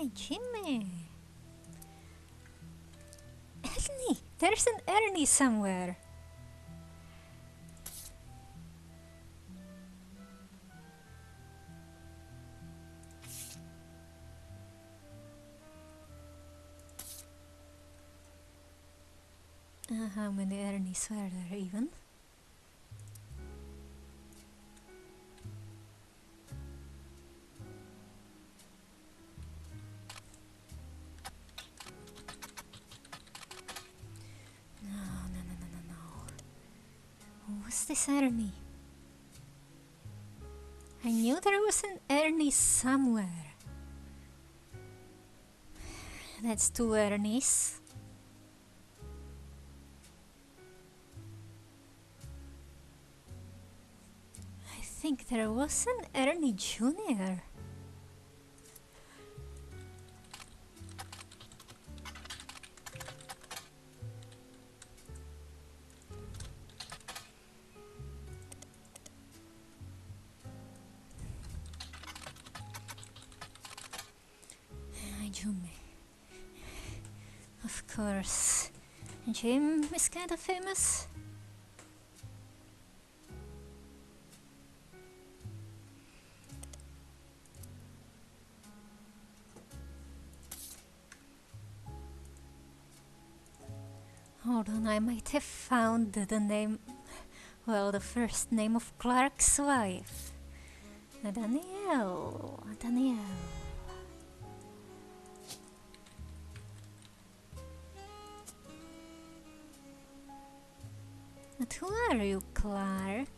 Hey, Jimmy. Ernie! There's an Ernie somewhere. How many Ernies were there even? No. Who's this Ernie? I knew there was an Ernie somewhere. That's two Ernies. I think there was an Ernie Jr. Jimmy. Of course. Jim is kind of famous. Hold on, I might have found the name, well, the first name of Clark's wife. Danielle. But who are you, Clark?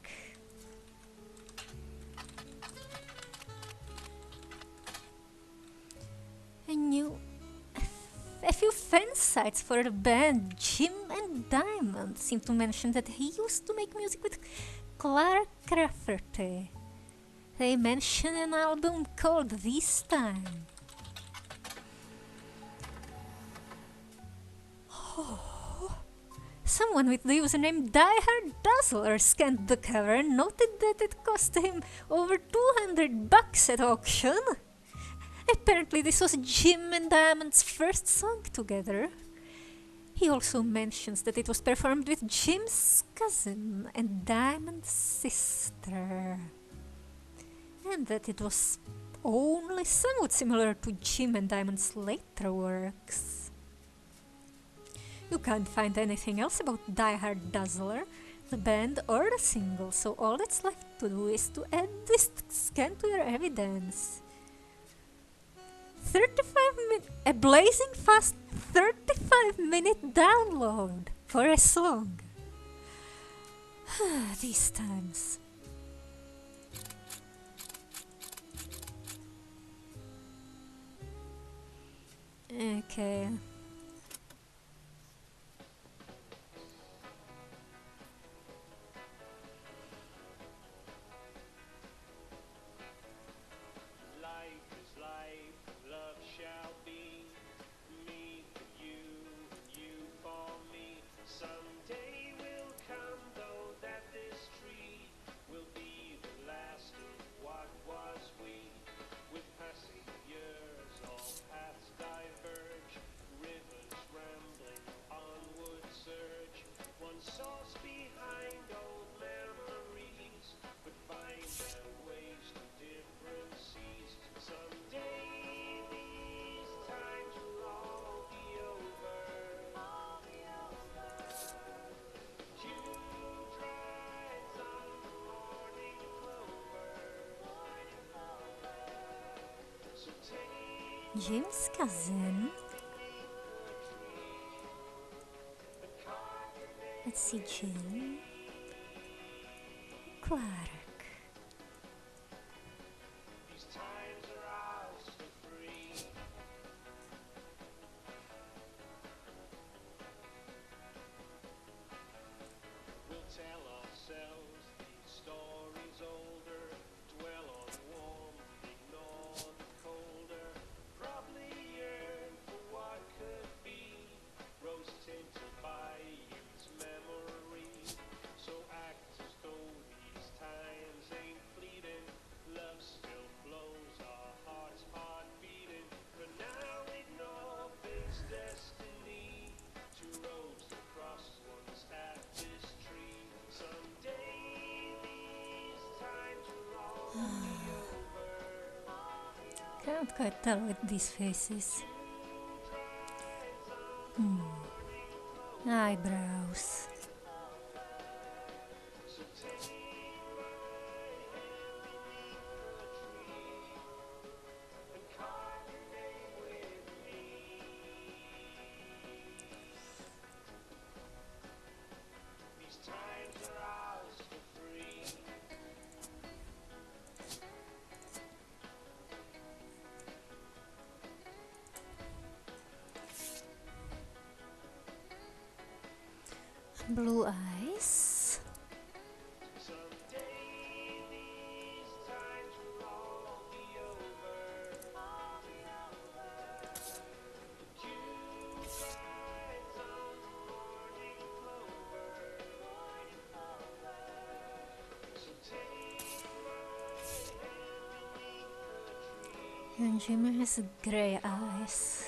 A few fan sites for the band Jim and Diamond seem to mention that he used to make music with Clark Rafferty. They mention an album called This Time. Someone with the username Diehard Dazzler scanned the cover and noted that it cost him over $200 at auction. Apparently this was Jim and Diamond's first song together. He also mentions that it was performed with Jim's cousin and Diamond's sister. And that it was only somewhat similar to Jim and Diamond's later works. You can't find anything else about Diehard Dazzler, the band or the single, so all that's left to do is to add this scan to your evidence. A blazing fast 35-minute download for a song. These times. Okay. Jim's cousin. Let's see, Jim. Clark. So act as though these times Can't quite tell with these faces. Eyebrows. Blue eyes. And Jimmy has grey eyes.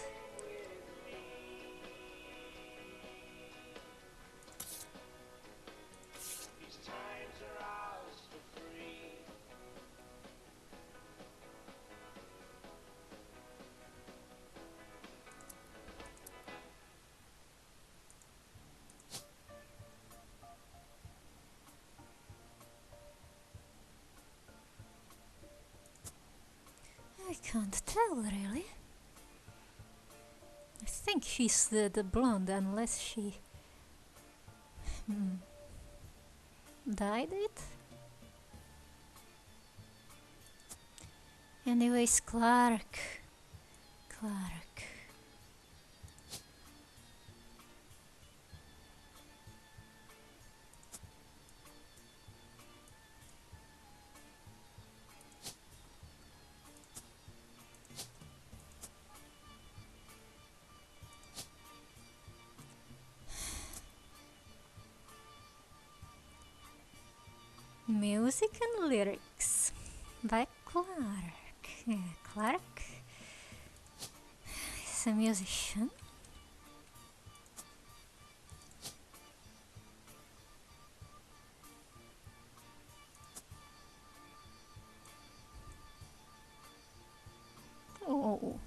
I can't tell really. I think she's the blonde unless she dyed it. Anyways, Clark. Music and lyrics by Clark. Yeah, Clark is a musician. Oh.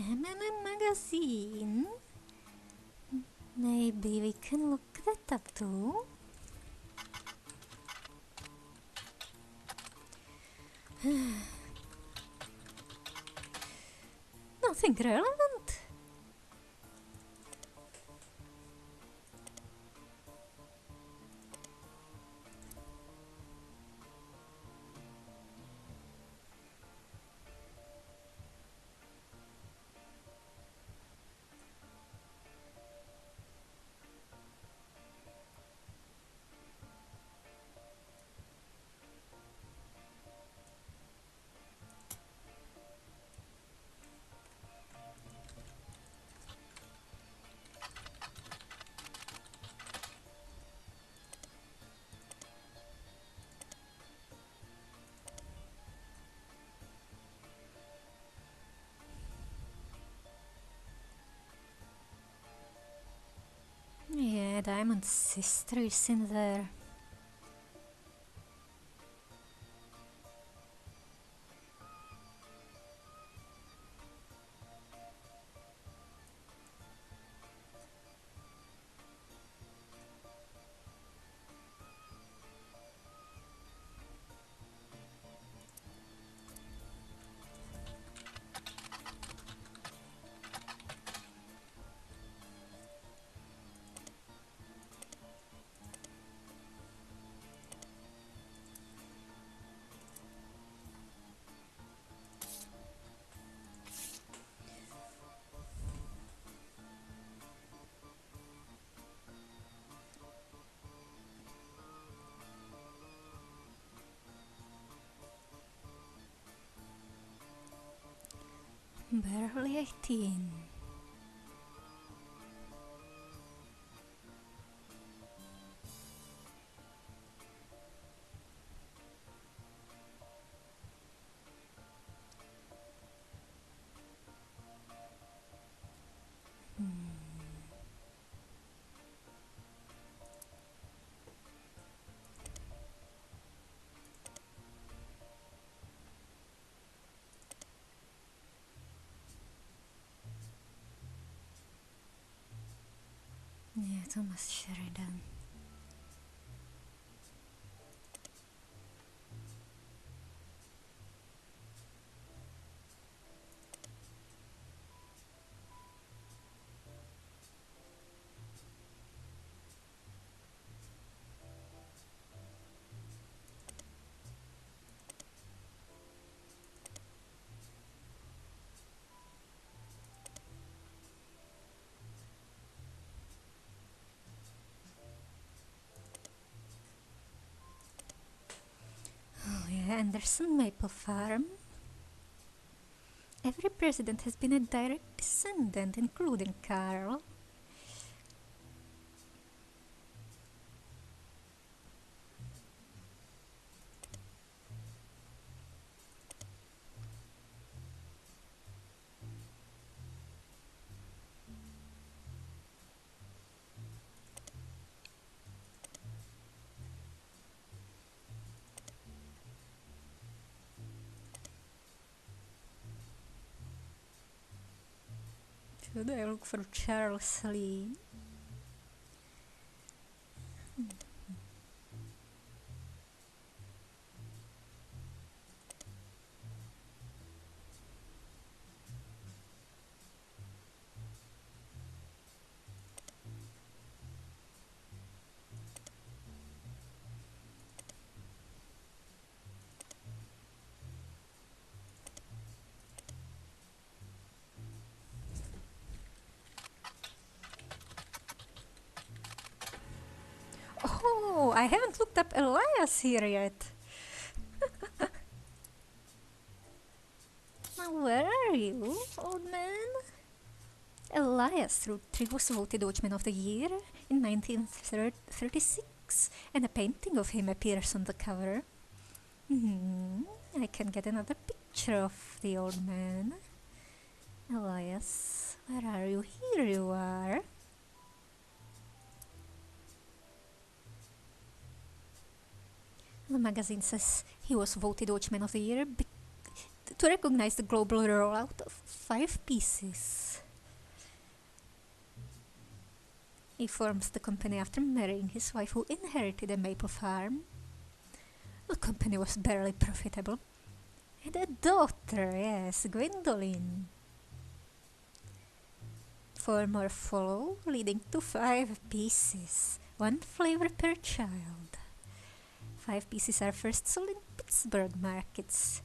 M&M magazine. Maybe we can look that up too. Nothing relevant. Yeah, Diamond's sister is in there. Barely 18. Yeah, Thomas Sheridan. Oh yeah, Anderson Maple Farm. Every president has been a direct descendant, including Carl. Should I look for Charles Lee? Oh, I haven't looked up Elias here yet. Now, where are you, old man? Elias Roottrees was voted Watchman of the Year in 1936, and a painting of him appears on the cover. I can get another picture of the old man. Elias, where are you? Here you are. The magazine says he was voted Watchman of the Year to recognize the global rollout of 5 pieces. He forms the company after marrying his wife, who inherited a maple farm. The company was barely profitable. And a daughter, yes, Gwendolyn. 4 more follow, leading to 5 pieces. 1 flavor per child. 5 pieces are first sold in Pittsburgh markets.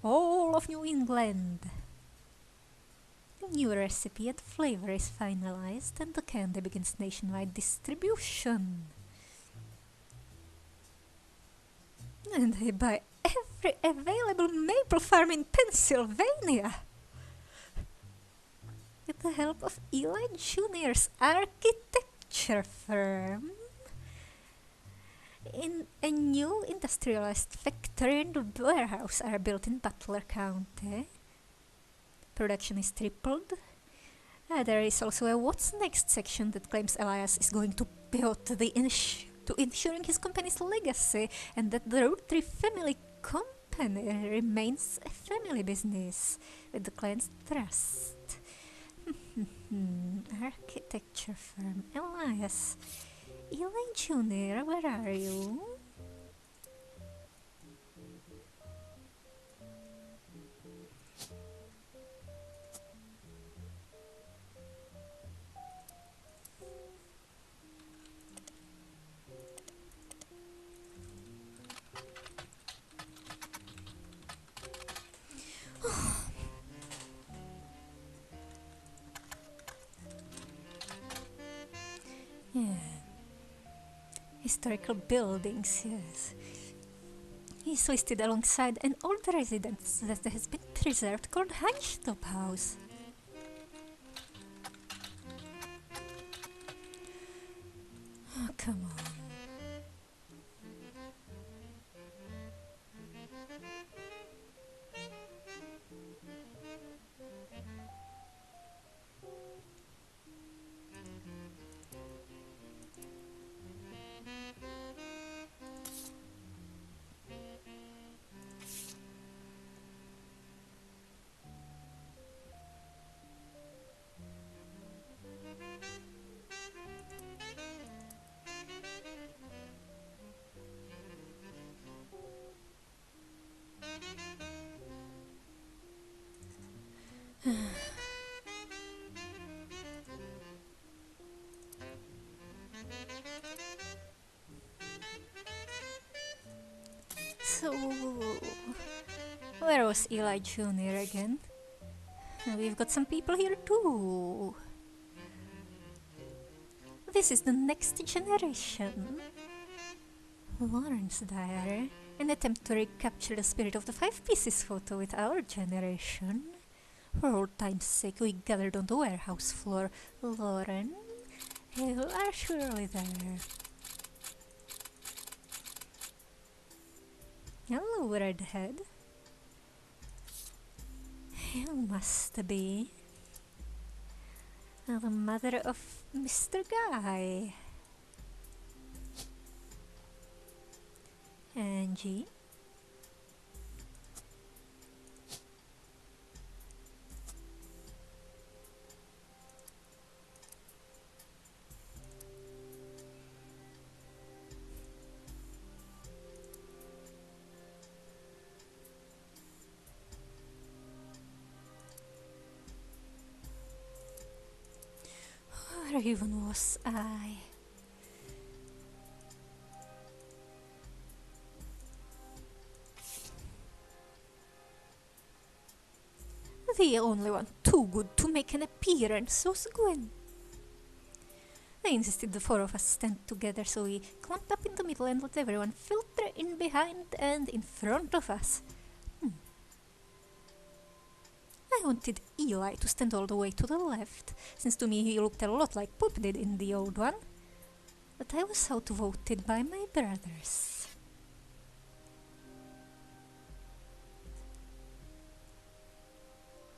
All of New England. The new recipe and flavor is finalized, and the candy begins nationwide distribution. And they buy every available maple farm in Pennsylvania. With the help of Eli Jr.'s architecture firm. In a new industrialized factory and warehouse are built in Butler County. Production is tripled. There is also a what's next section that claims Elias is going to pivot to ensuring his company's legacy, and that the Roottrees family company remains a family business with the client's trust. Architecture firm Elias. Eli Jr., where are you? Yeah. Historical buildings, yes. He's listed alongside an old residence that has been preserved called Heinstop House. Oh, come on. So, where was Eli Jr. again? We've got some people here too. This is the next generation. Lauren's diary. An attempt to recapture the spirit of the Five Pieces photo with our generation. For old time's sake, we gathered on the warehouse floor. Lauren, you are surely there. Hello, redhead. You must be the mother of Mr. Guy. Angie. Where even was I? The only one too good to make an appearance was Gwen. I insisted the four of us stand together, so we clumped up in the middle and let everyone filter in behind and in front of us. I wanted Eli to stand all the way to the left, since to me he looked a lot like Pop did in the old one. But I was outvoted by my brothers.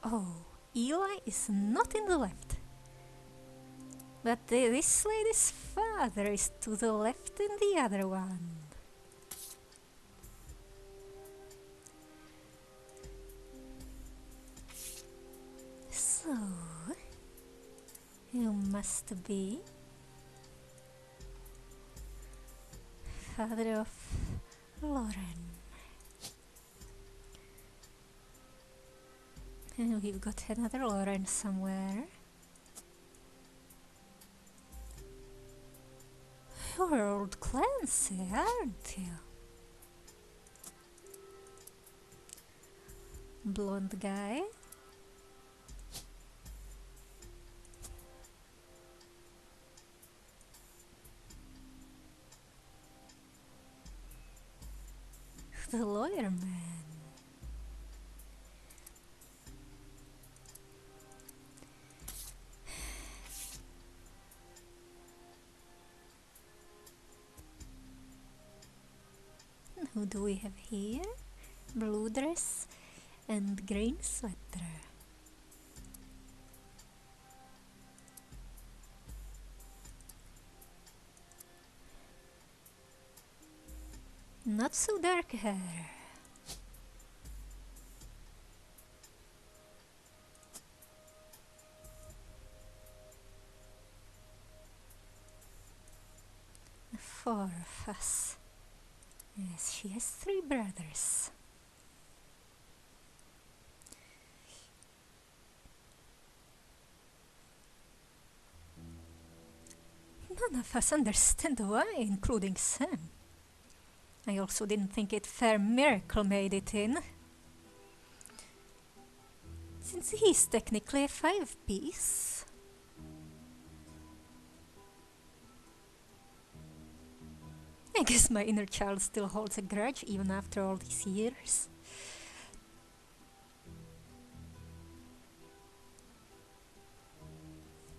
Oh, Eli is not in the left. But this lady's father is to the left in the other one. So, you must be father of Lauren. And we've got another Lauren somewhere. You're old Clancy, aren't you? Blonde guy. The lawyer man. Who do we have here? Blue dress and green sweater. Not so dark hair. Four of us. Yes, she has 3 brothers. None of us understand why, including Sam. I also didn't think it fair Miracle made it in. Since he's technically a 5-piece. I guess my inner child still holds a grudge even after all these years.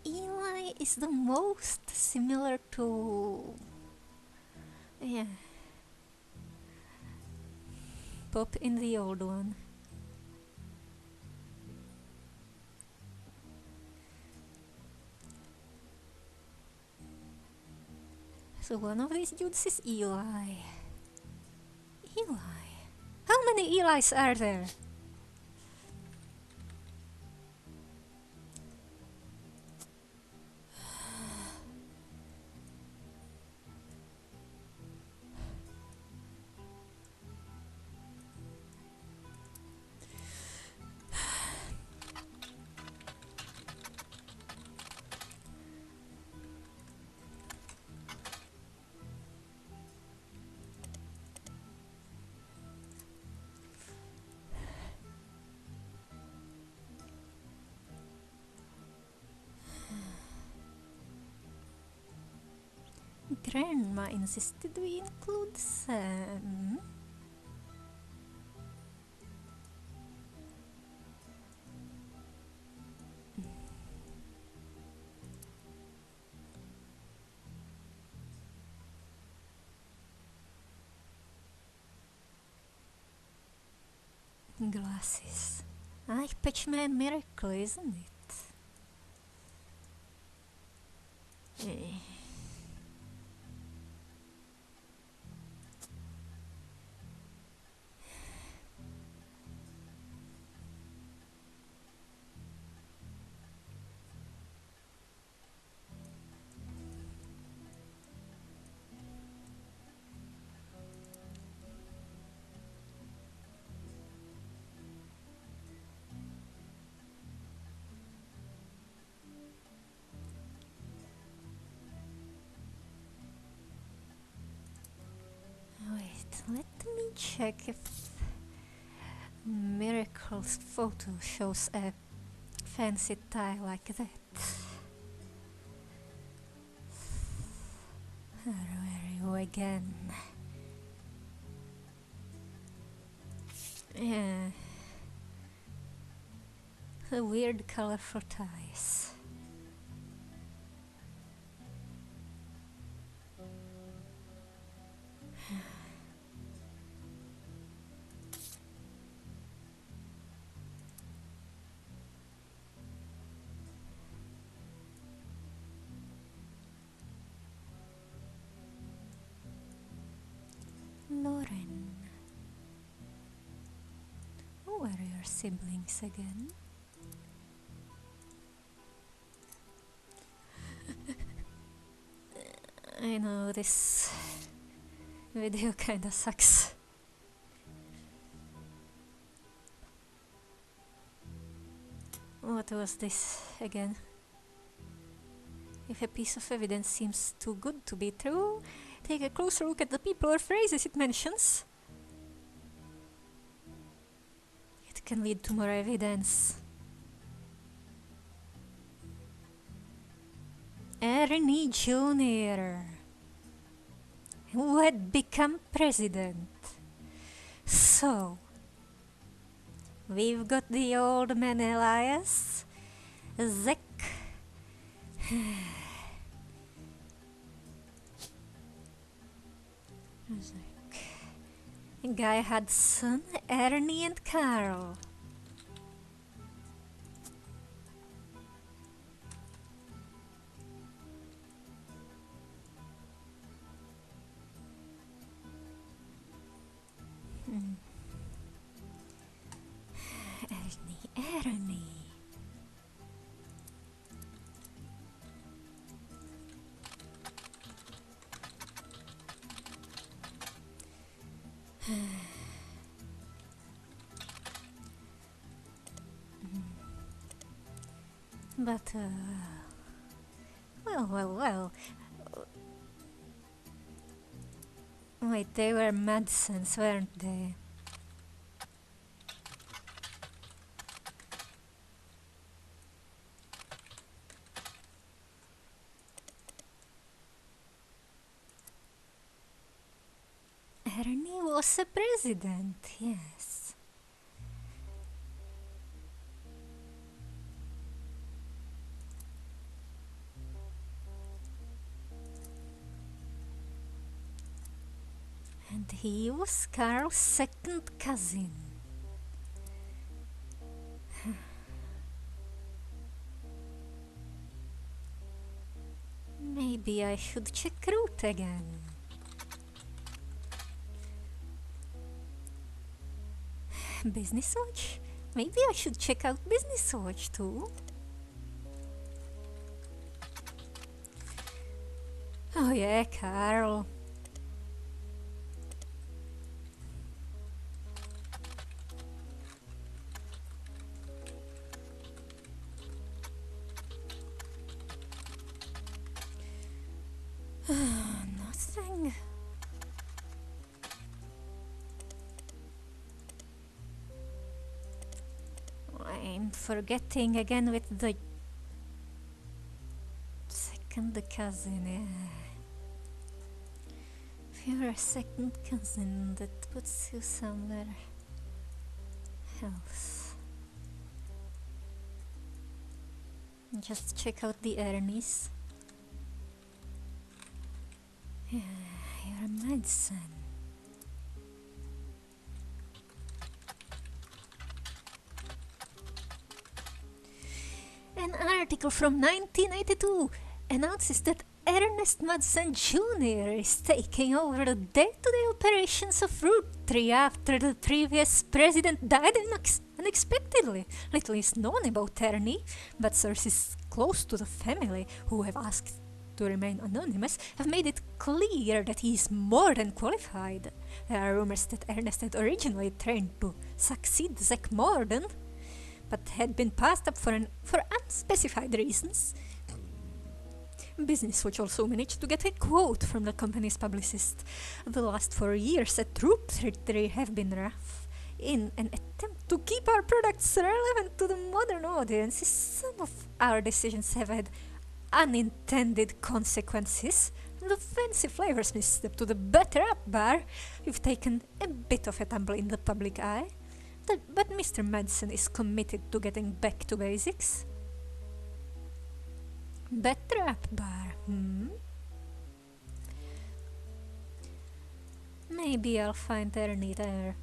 Eli is the most similar to... yeah. Pop in the old one. So one of these dudes is Eli. Eli? How many Elis are there? Grandma insisted we include Sam. Glasses. I pitch my miracle, isn't it? Eh. Wait, let me check if Miracle's photo shows a fancy tie like that. Where are you again? Yeah. A weird colorful ties. Lauren. Who are your siblings again? I know this video kinda sucks. What was this again? If a piece of evidence seems too good to be true, take a closer look at the people or phrases it mentions. It can lead to more evidence. Ernie Jr., who had become president. So, we've got the old man Elias, Zach, Guy Hudson, Ernie and Carl. Ernie. But, well. Wait, they were Madsons, weren't they? Ernie was a president, yes. And he was Carl's second cousin. Maybe I should check Root again. Business Watch? Maybe I should check out Business Watch too. Oh yeah, Carl. Nothing. I'm forgetting again with the second cousin, yeah. You're a second cousin that puts you somewhere else. Just check out the Ernie's. Yeah, you're a mad son. An article from 1982 announces that Ernest Madsen Jr. is taking over the day-to-day operations of Roottrees after the previous president died unexpectedly. Little is known about Ernie, but sources close to the family, who have asked to remain anonymous, have made it clear that he is more than qualified. There are rumors that Ernest had originally trained to succeed Zack Morden, but had been passed up for unspecified reasons. Business Watch also managed to get a quote from the company's publicist. The last 4 years at Roottrees have been rough. In an attempt to keep our products relevant to the modern audiences, some of our decisions have had unintended consequences. The fancy flavors misstep to the Butter Up bar. We've taken a bit of a tumble in the public eye. But Mr. Madsen is committed to getting back to basics. Better Up bar, Maybe I'll find Ernie there.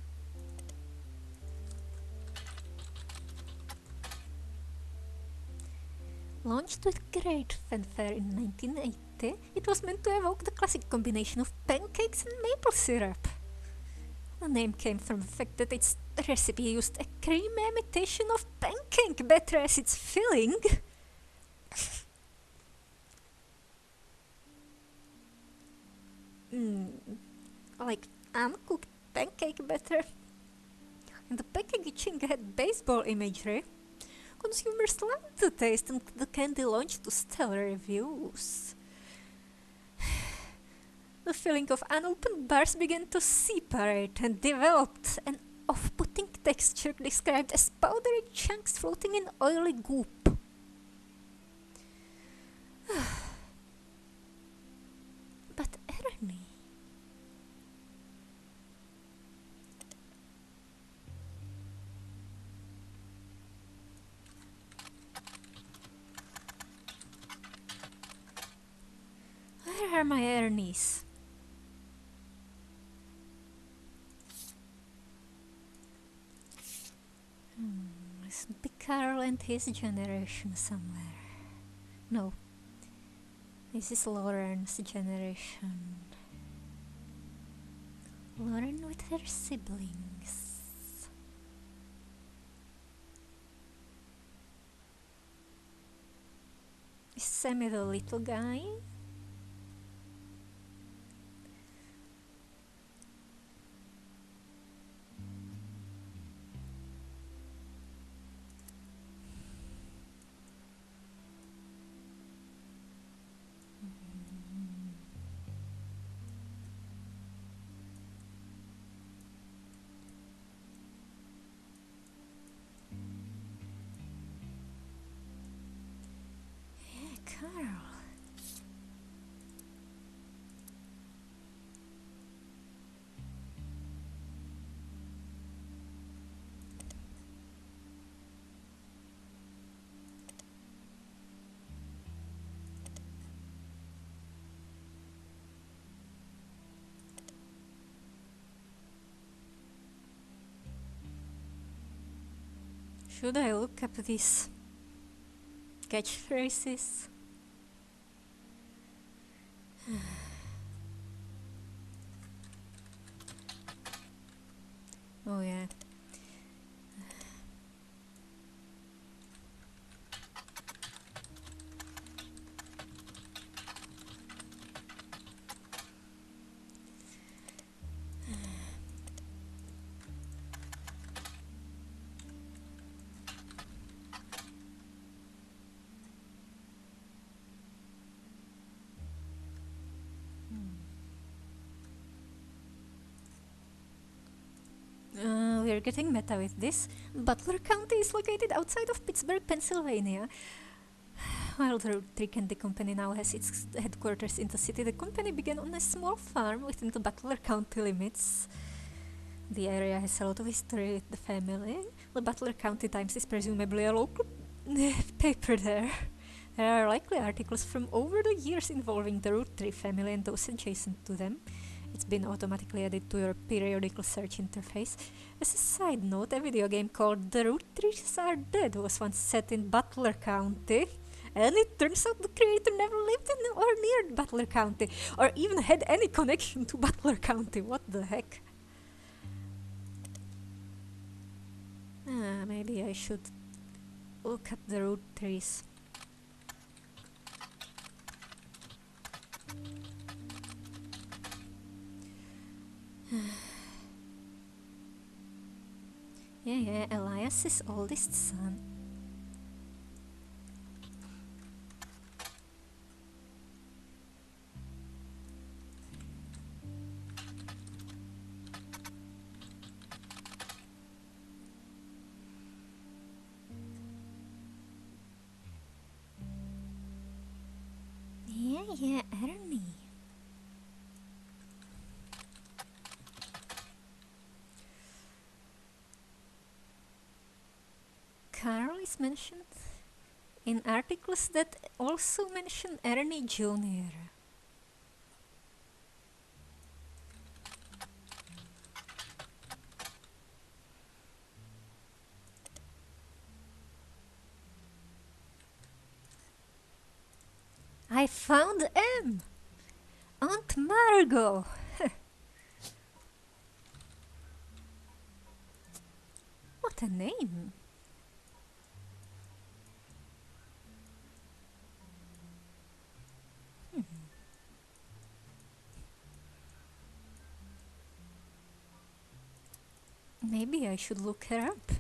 Launched with great fanfare in 1980, it was meant to evoke the classic combination of pancakes and maple syrup. The name came from the fact that its recipe used a creamy imitation of pancake batter as its filling. Like uncooked pancake batter. And the packaging had baseball imagery. Consumers loved the taste and the candy launched to stellar reviews. The feeling of unopened bars began to separate and developed an off-putting texture described as powdery chunks floating in oily goop. But Ernie... Where are my Ernies? Must be Carl and his generation somewhere. No, this is Lauren's generation. Lauren with her siblings. Is Sammy the little guy? Carl. Should I look up these catchphrases? Oh yeah. We're getting meta with this. Butler County is located outside of Pittsburgh, Pennsylvania. While the Roottrees Candy Company now has its headquarters in the city, the company began on a small farm within the Butler County limits. The area has a lot of history with the family. The Butler County Times is presumably a local paper there. There are likely articles from over the years involving the Roottrees family and those adjacent to them. It's been automatically added to your periodical search interface. As a side note, a video game called The Roottrees Are Dead was once set in Butler County. And it turns out the creator never lived in or near Butler County, or even had any connection to Butler County. What the heck? Maybe I should look up the Roottrees. Yeah, Elias's oldest son. Yeah, Ernie. Carl is mentioned in articles that also mention Ernie Jr. I found M! Aunt Margot! What a name! Maybe I should look her up.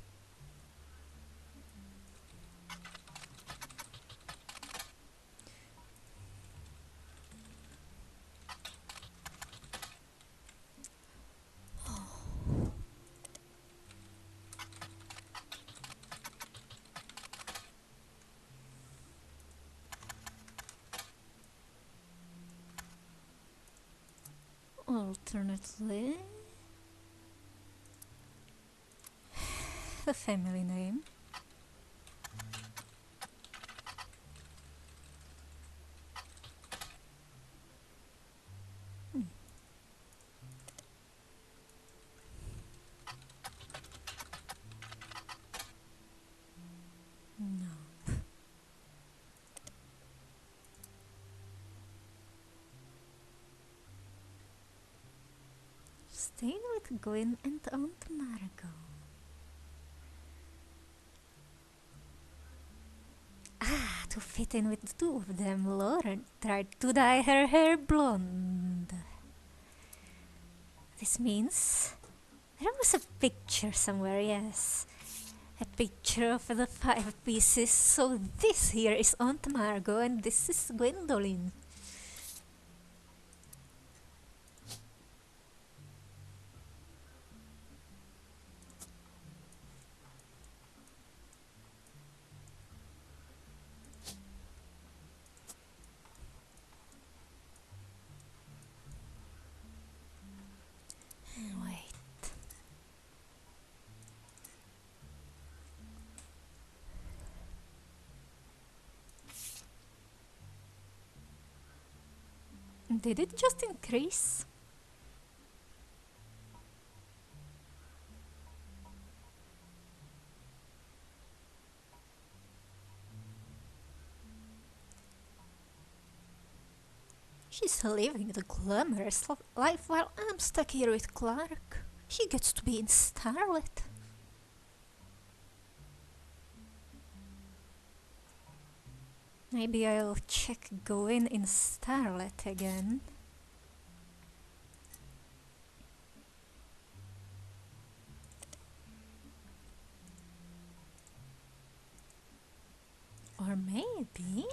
Alternately, the family name. No. Staying with Gwen and Aunt Margot. To fit in with the two of them, Lauren tried to dye her hair blonde. This means there was a picture somewhere, yes. A picture of the 5 pieces. So this here is Aunt Margot and this is Gwendolyn. Wait. Did it just increase? She's living the glamorous life while I'm stuck here with Clark. She gets to be in Starlet. Maybe I'll check Gwen in Starlet again. Or maybe...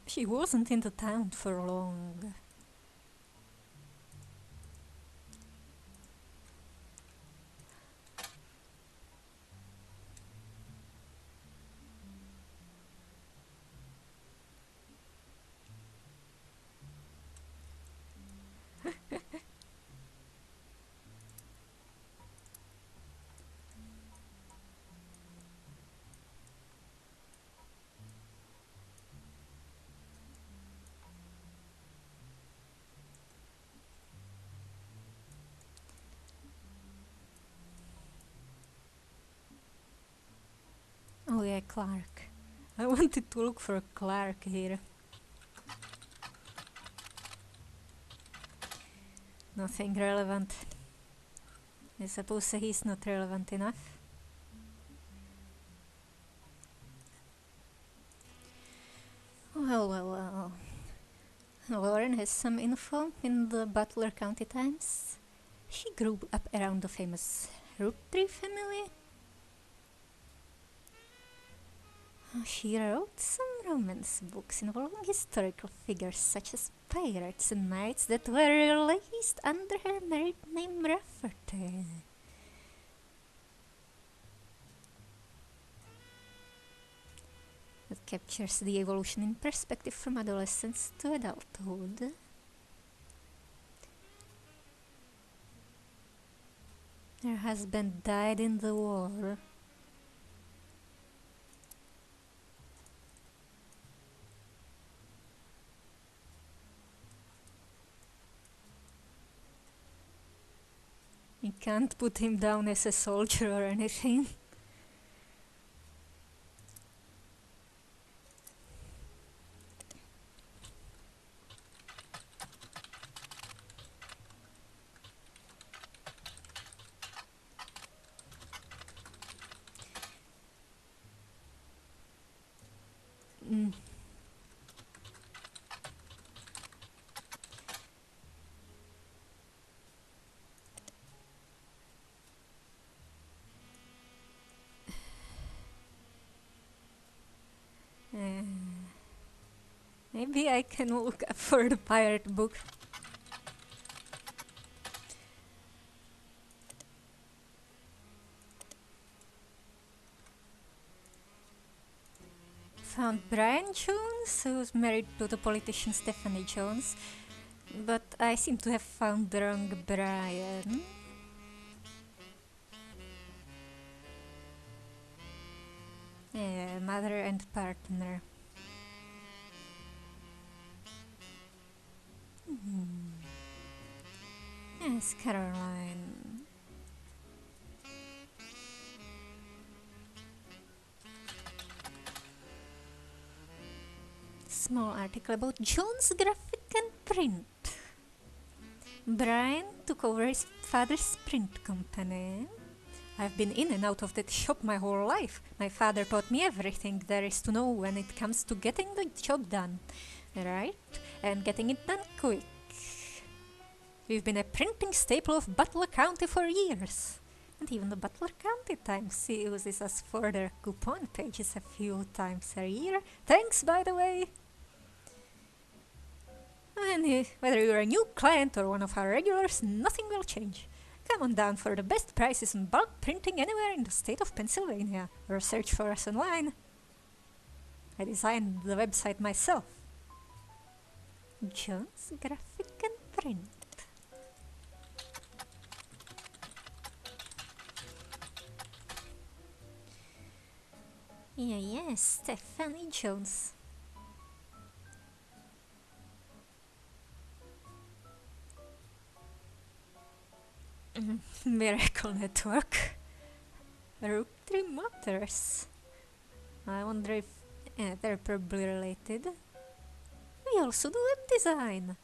she wasn't in the town for long. Clark. I wanted to look for Clark here. Nothing relevant. I suppose he's not relevant enough. Well. Lauren has some info in the Butler County Times. She grew up around the famous Roottrees family. She wrote some romance books involving historical figures such as pirates and knights that were released under her married name Rafferty. That captures the evolution in perspective from adolescence to adulthood. Her husband died in the war. You can't put him down as a soldier or anything. Maybe I can look up for the pirate book. Found Brian Jones, who's married to the politician Stephanie Jones, but I seem to have found the wrong Brian. Yeah, mother and partner. Yes, Caroline. Small article about Jones Graphic and Print. Brian took over his father's print company. I've been in and out of that shop my whole life. My father taught me everything there is to know when it comes to getting the job done. Right? And getting it done quick. We've been a printing staple of Butler County for years. And even the Butler County Times uses us for their coupon pages a few times a year. Thanks, by the way. And whether you're a new client or one of our regulars, nothing will change. Come on down for the best prices on bulk printing anywhere in the state of Pennsylvania, or search for us online. I designed the website myself. Jones Graphic and Print. Yes, Stephanie Jones. Miracle Network. Roottrees Motors. I wonder if they're probably related. We also do web design.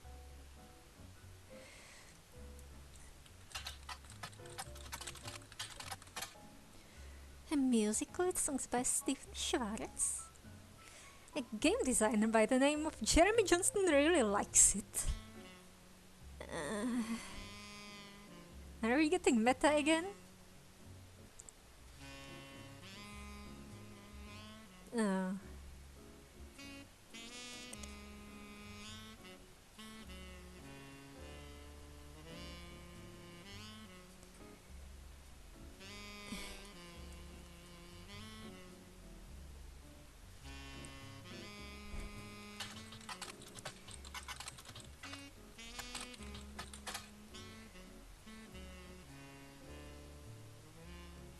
A musical with songs by Stephen Schwartz. A game designer by the name of Jeremy Johnston really likes it. Are we getting meta again? Oh.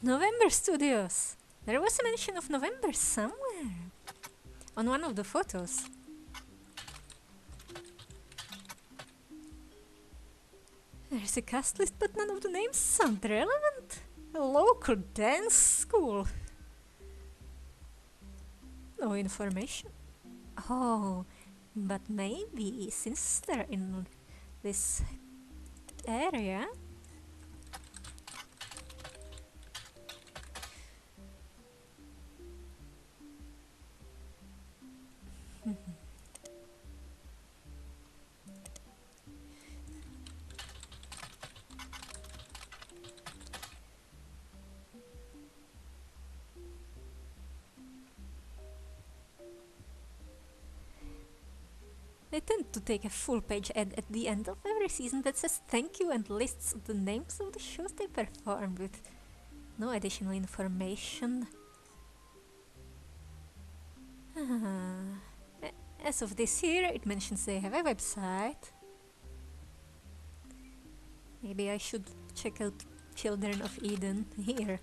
November Studios! There was a mention of November somewhere. On one of the photos. There's a cast list, but none of the names sound relevant. A local dance school. No information. Oh, but maybe since they're in this area. They tend to take a full page ad at the end of every season that says thank you and lists the names of the shows they performed with no additional information. Ah. As of this year, it mentions they have a website. Maybe I should check out Children of Eden here.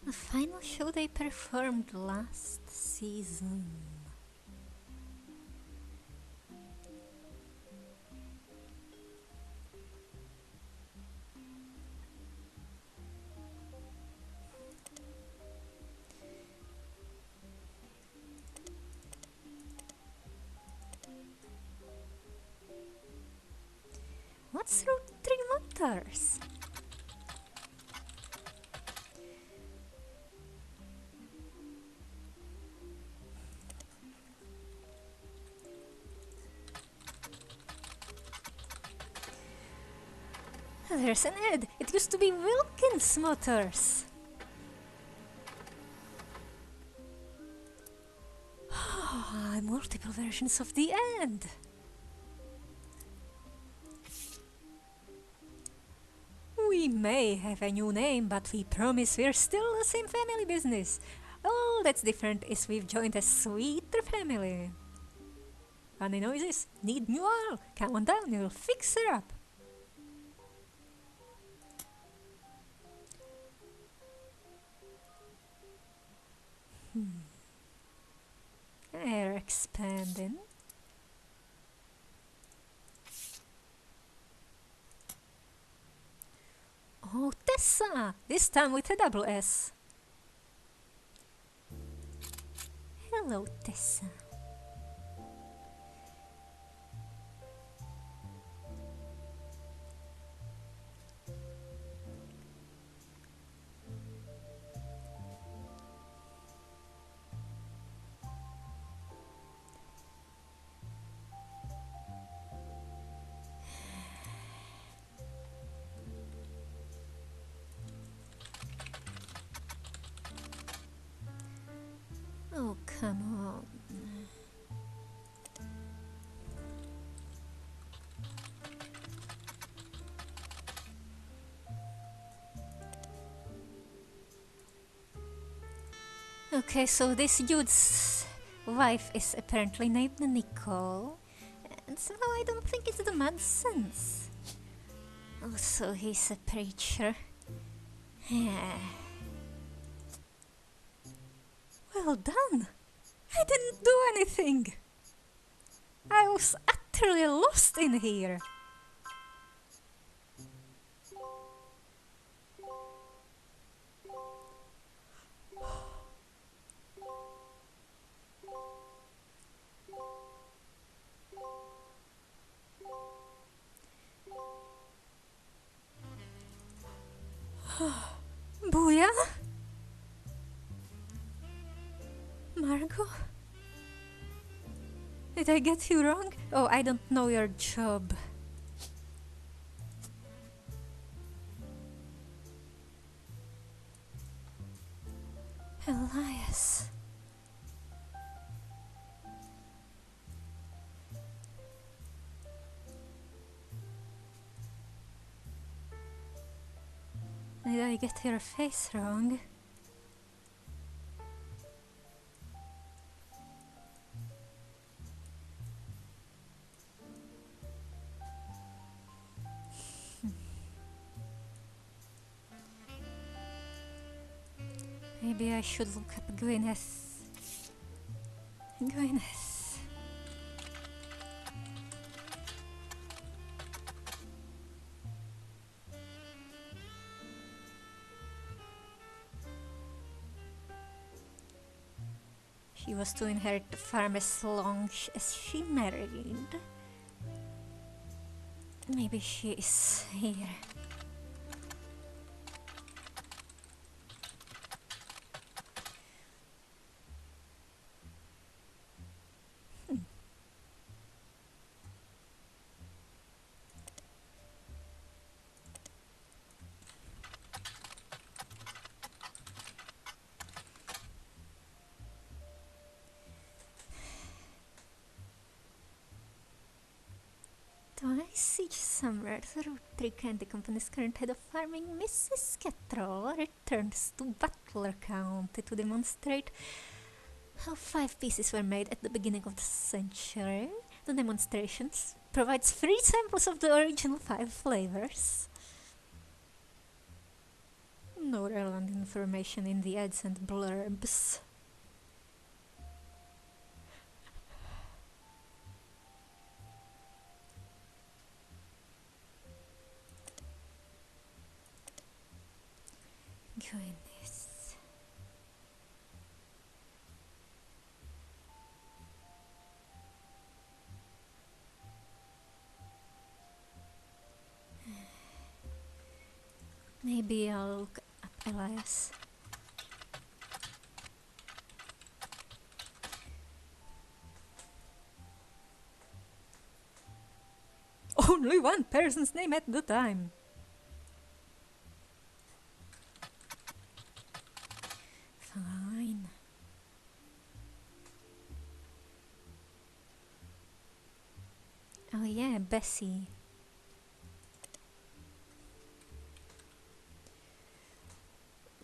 The final show they performed last season. What's Roottrees Motors? There's an ad. It used to be Wilkins Motors. Multiple versions of the ad. We may have a new name, but we promise we're still the same family business. All that's different is we've joined a sweeter family. Funny noises? Need new oil? Come on down, we'll fix her up. They're expanding. Oh, Tessa! This time with a double S. Hello, Tessa. Oh, come on. Okay, so this dude's wife is apparently named Nicole. And somehow I don't think it's the Madsons. Oh, so he's a preacher. Well done! I didn't do anything! I was utterly lost in here! Booyah! Margot? Did I get you wrong? Oh, I don't know your job. Elias. Did I get your face wrong? Maybe I should look up Gwyneth. Gwyneth. She was to inherit the farm as long as she married. Maybe she is here. Do I see somewhere the Roottrees Candy Company's current head of farming, Mrs. Catrol, returns to Butler County to demonstrate how 5 pieces were made at the beginning of the century. The demonstrations provides 3 samples of the original 5 flavors. No relevant information in the ads and blurbs. Goodness. Maybe I'll look up Elias. Only one person's name at the time. Fine. Oh yeah, Bessie.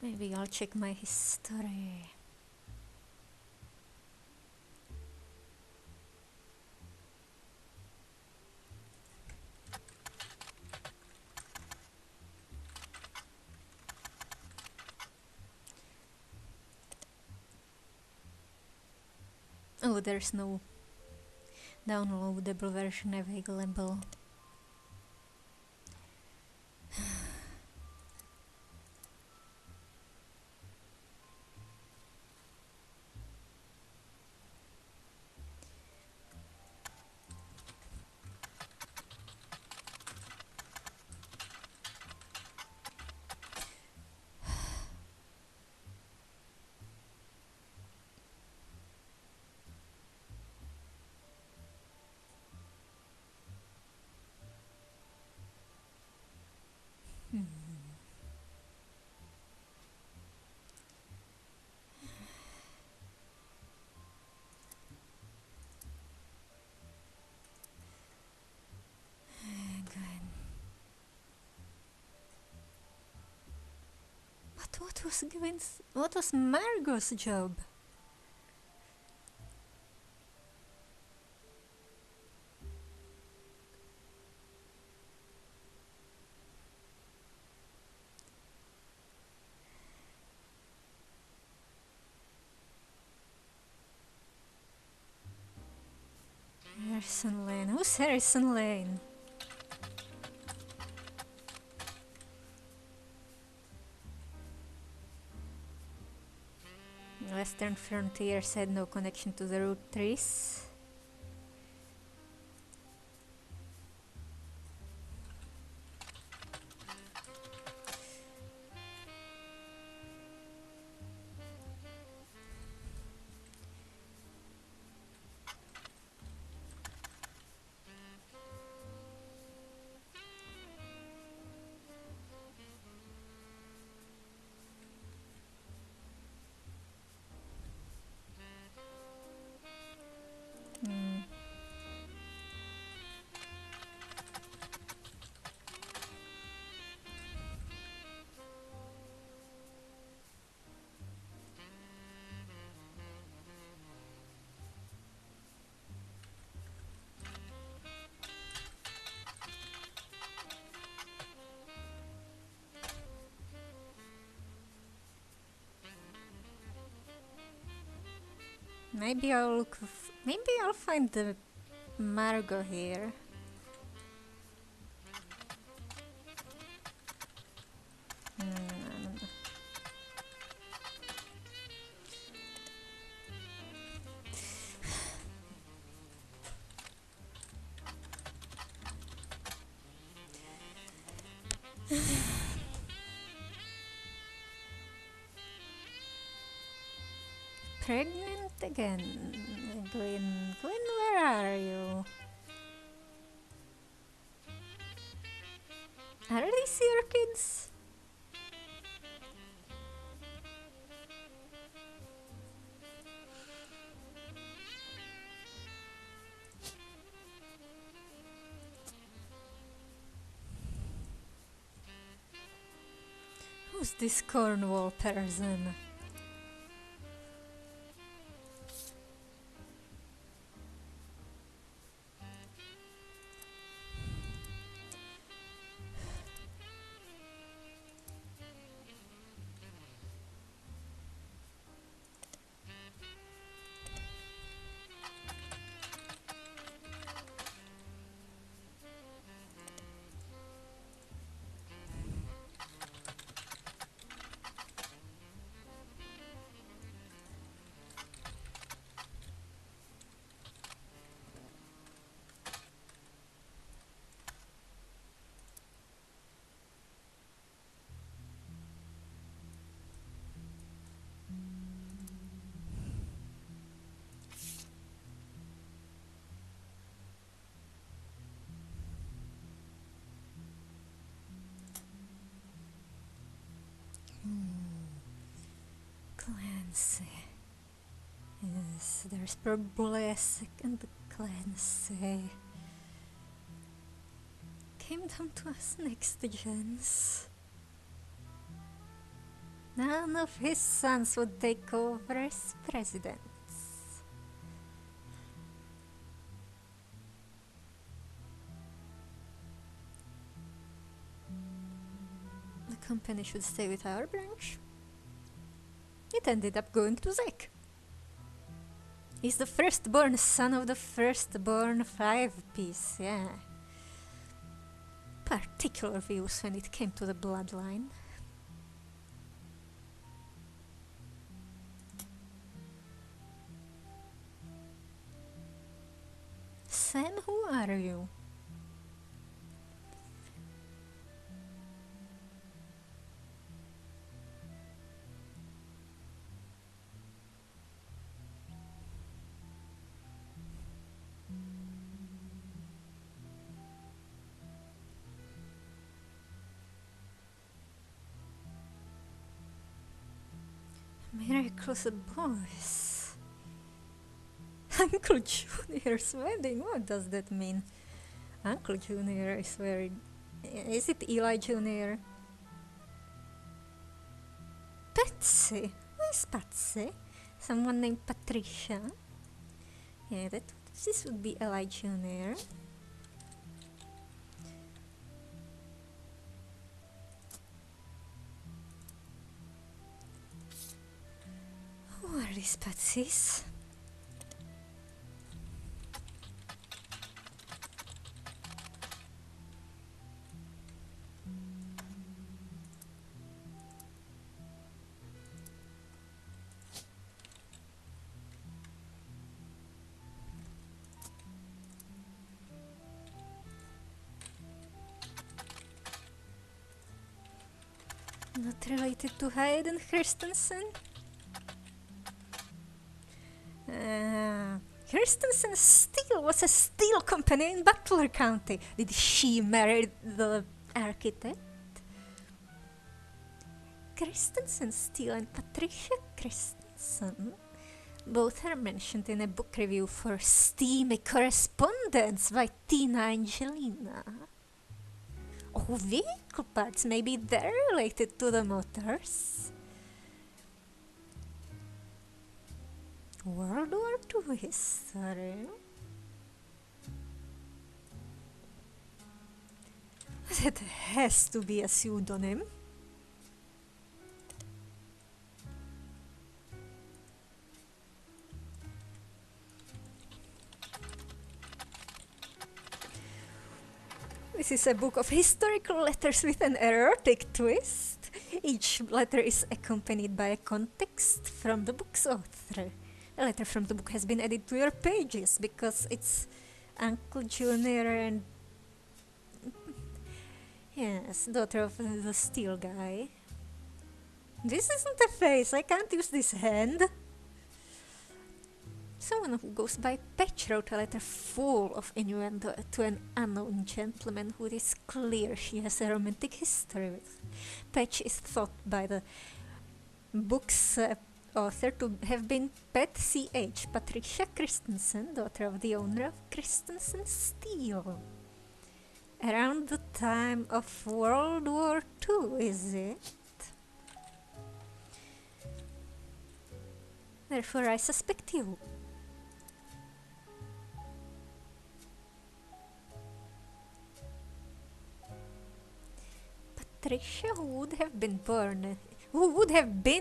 Maybe I'll check my history. Oh, there's no downloadable version available. What was Margot's job? Harrison Lane. Who's Harrison Lane? Western Frontiers had no connection to the Roottrees. Maybe I'll look. Maybe I'll find the Margot here. Mm, Pregnant again. Gwen, where are you? Are these your kids? Who's this Cornwall person? Clancy. Yes, there's probably a second Clancy. Came down to us next, gens. None of his sons would take over as presidents. The company should stay with our branch. It ended up going to Zek. He's the firstborn son of the firstborn five-piece, yeah. Particular views when it came to the bloodline. Sam, who are you? Miraculous boys. Uncle Junior's wedding, what does that mean? Uncle Junior is very... Is it Eli Junior? Patsy? Who is Patsy? Someone named Patricia? Yeah, this would be Eli Junior. Who are these Patsies? Not related to Hayden Christensen? Christensen Steel was a steel company in Butler County. Did she marry the architect? Christensen Steel and Patricia Christensen. Both are mentioned in a book review for Steamy Correspondence by Tina Angelina. Oh, vehicle parts, maybe they're related to the motors. World War II history. That has to be a pseudonym. This is a book of historical letters with an erotic twist. Each letter is accompanied by a context from the book's author. A letter from the book has been added to your pages because it's Uncle Junior and yes, daughter of the steel guy. This isn't a face, I can't use this hand. Someone who goes by Patch wrote a letter full of innuendo to an unknown gentleman who it is clear she has a romantic history with. Patch is thought by the book's author to have been Pat C.H. Patricia Christensen, daughter of the owner of Christensen Steel. Around the time of World War II, is it? Therefore I suspect you. Patricia, who would have been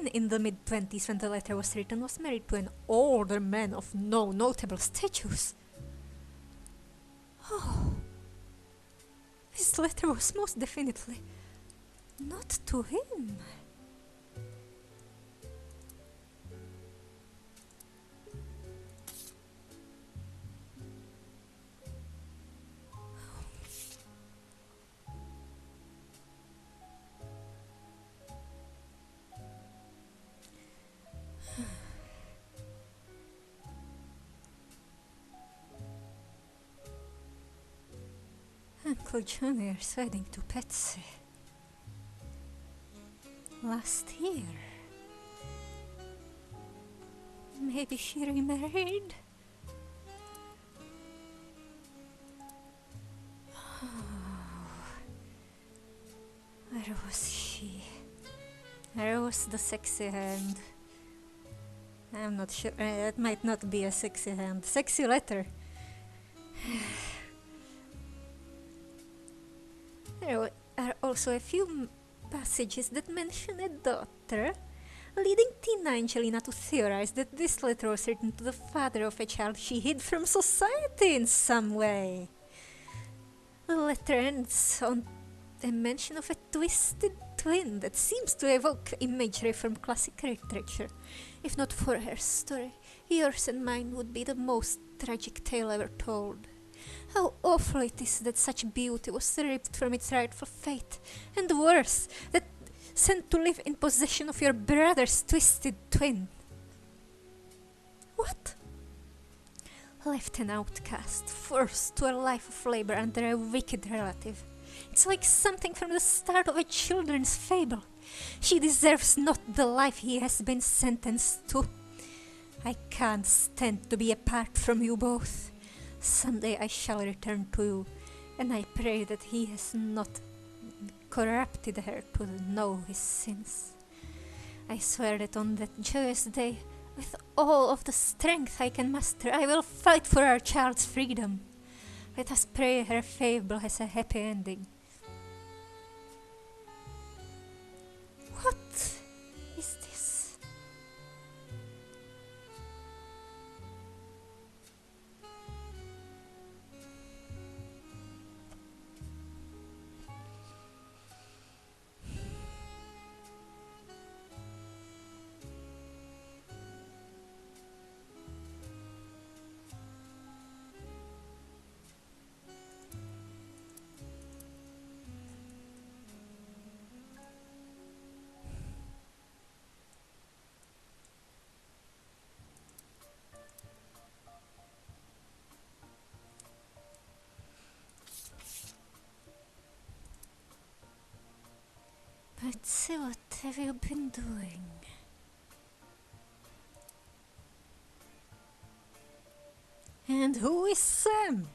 in the mid-20s when the letter was written, was married to an older man of no notable status. Oh, this letter was most definitely not to him. Uncle Junior's wedding to Patsy. Last year. Maybe she remarried? Where was she? Where was the sexy hand? I'm not sure. It might not be a sexy hand. Sexy letter. There are also a few passages that mention a daughter, leading Tina Angelina to theorize that this letter was written to the father of a child she hid from society in some way. The letter ends on a mention of a twisted twin that seems to evoke imagery from classic literature. If not for her story, yours and mine would be the most tragic tale ever told. How awful it is that such beauty was ripped from its rightful fate, and worse, that sent to live in possession of your brother's twisted twin. What? Left an outcast, forced to a life of labor under a wicked relative. It's like something from the start of a children's fable. She deserves not the life he has been sentenced to. I can't stand to be apart from you both. Someday I shall return to you, and I pray that he has not corrupted her to know his sins. I swear that on that joyous day, with all of the strength I can muster, I will fight for our child's freedom. Let us pray her fable has a happy ending. What is this? Patsy, what have you been doing? And who is Sam?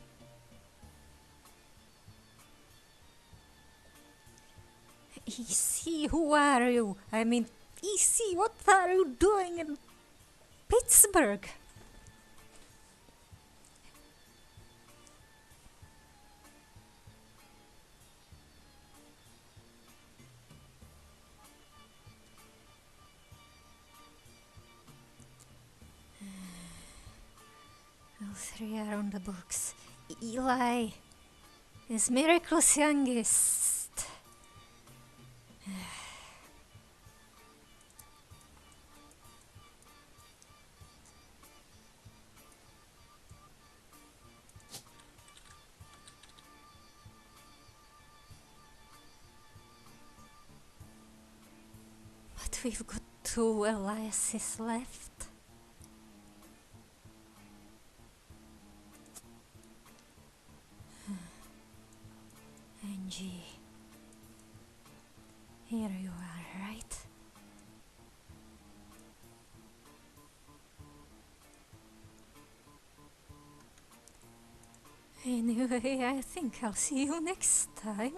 EC, who are you? I mean, EC, what are you doing in Pittsburgh? All three are on the books. Eli. is Miracle's youngest. But we've got 2 Eliases left. Angie, here you are, right? Anyway, I think I'll see you next time.